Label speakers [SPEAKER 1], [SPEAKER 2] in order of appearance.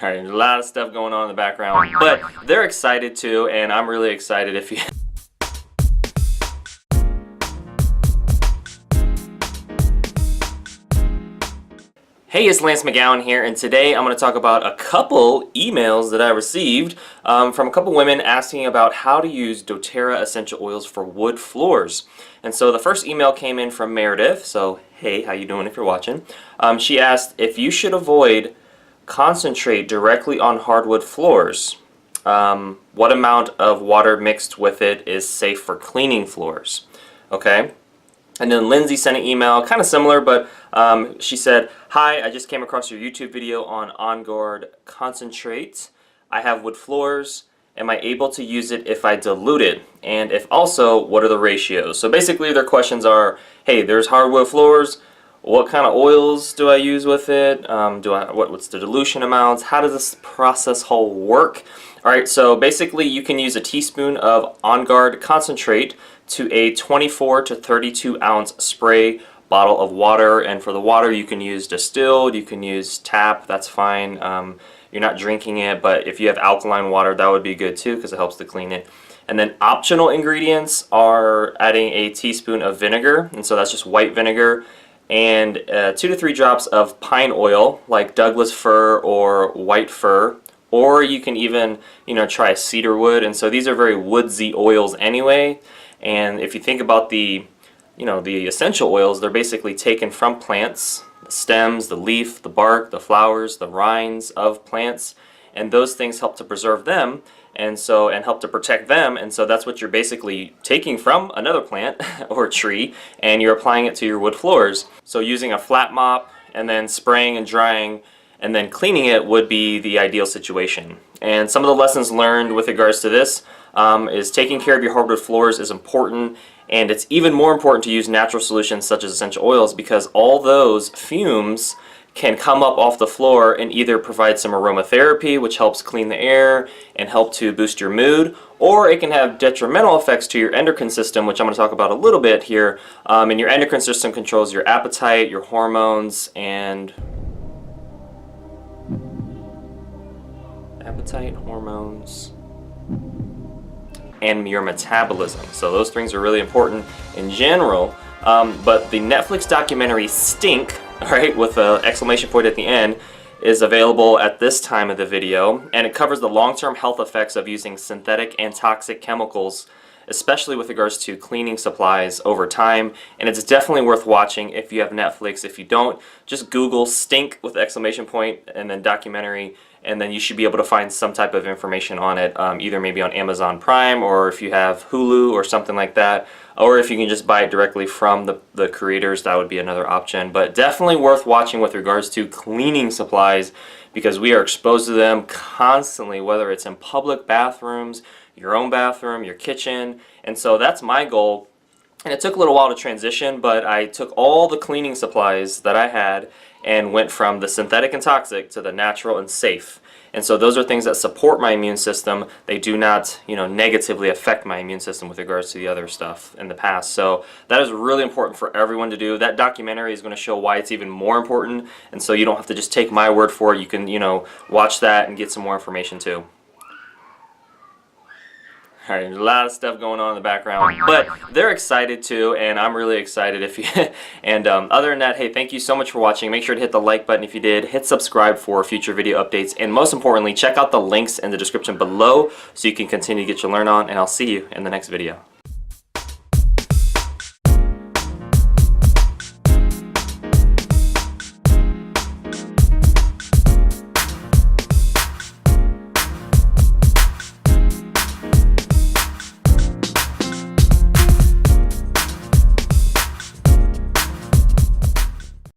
[SPEAKER 1] Alright, there's a lot of stuff going on in the background, but they're excited too, and I'm really excited if you... Hey, it's Lance McGowan here, and today I'm going to talk about a couple emails that I received from a couple women asking about how to use doTERRA essential oils for wood floors. And so the first email came in from Meredith, so hey, how you doing if you're watching? She asked if you should avoid concentrate directly on hardwood floors. What amount of water mixed with it is safe for cleaning floors? Okay. And then Lindsay sent an email, kind of similar, but she said, "Hi, I just came across your YouTube video on guard concentrate. I have wood floors. Am I able to use it if I dilute it? And if also, what are the ratios?" So basically their questions are, hey, there's hardwood floors. What kind of oils do I use with it? What's the dilution amounts? How does this process whole work? Alright, so basically you can use a teaspoon of On Guard concentrate to a 24 to 32 ounce spray bottle of water, and for the water you can use distilled, you can use tap, that's fine. You're not drinking it, but if you have alkaline water that would be good too because it helps to clean it. And then optional ingredients are adding a teaspoon of vinegar, and so that's just white vinegar, and 2 to 3 drops of pine oil like Douglas fir or white fir, or you can even try cedarwood. And so these are very woodsy oils anyway, and if you think about the the essential oils, they're basically taken from plants, the stems, the leaf, the bark, the flowers, the rinds of plants, and those things help to preserve them and help to protect them, and so that's what you're basically taking from another plant or tree and you're applying it to your wood floors. So using a flat mop and then spraying and drying and then cleaning it would be the ideal situation. And some of the lessons learned with regards to this is taking care of your hardwood floors is important, and it's even more important to use natural solutions such as essential oils because all those fumes can come up off the floor and either provide some aromatherapy, which helps clean the air and help to boost your mood, or it can have detrimental effects to your endocrine system, which I'm going to talk about a little bit here. And your endocrine system controls your appetite, your hormones, and and your metabolism. So those things are really important in general. But the Netflix documentary Stink, alright, with an exclamation point at the end, is available at this time of the video, and it covers the long-term health effects of using synthetic and toxic chemicals, especially with regards to cleaning supplies over time, and it's definitely worth watching if you have Netflix. If you don't, just Google Stink with exclamation point and then documentary, and then you should be able to find some type of information on it, either maybe on Amazon Prime, or if you have Hulu or something like that, or if you can just buy it directly from the creators, that would be another option. But definitely worth watching with regards to cleaning supplies because we are exposed to them constantly, whether it's in public bathrooms, your own bathroom, your kitchen, and so that's my goal. And it took a little while to transition, but I took all the cleaning supplies that I had and went from the synthetic and toxic to the natural and safe. And so those are things that support my immune system. They do not, negatively affect my immune system with regards to the other stuff in the past. So that is really important for everyone to do. That documentary is going to show why it's even more important. And so you don't have to just take my word for it. You can, watch that and get some more information too. Alright, there's a lot of stuff going on in the background, but they're excited too, and I'm really excited if you... and other than that, hey, thank you so much for watching. Make sure to hit the like button if you did, hit subscribe for future video updates, and most importantly, check out the links in the description below so you can continue to get your learn on, and I'll see you in the next video.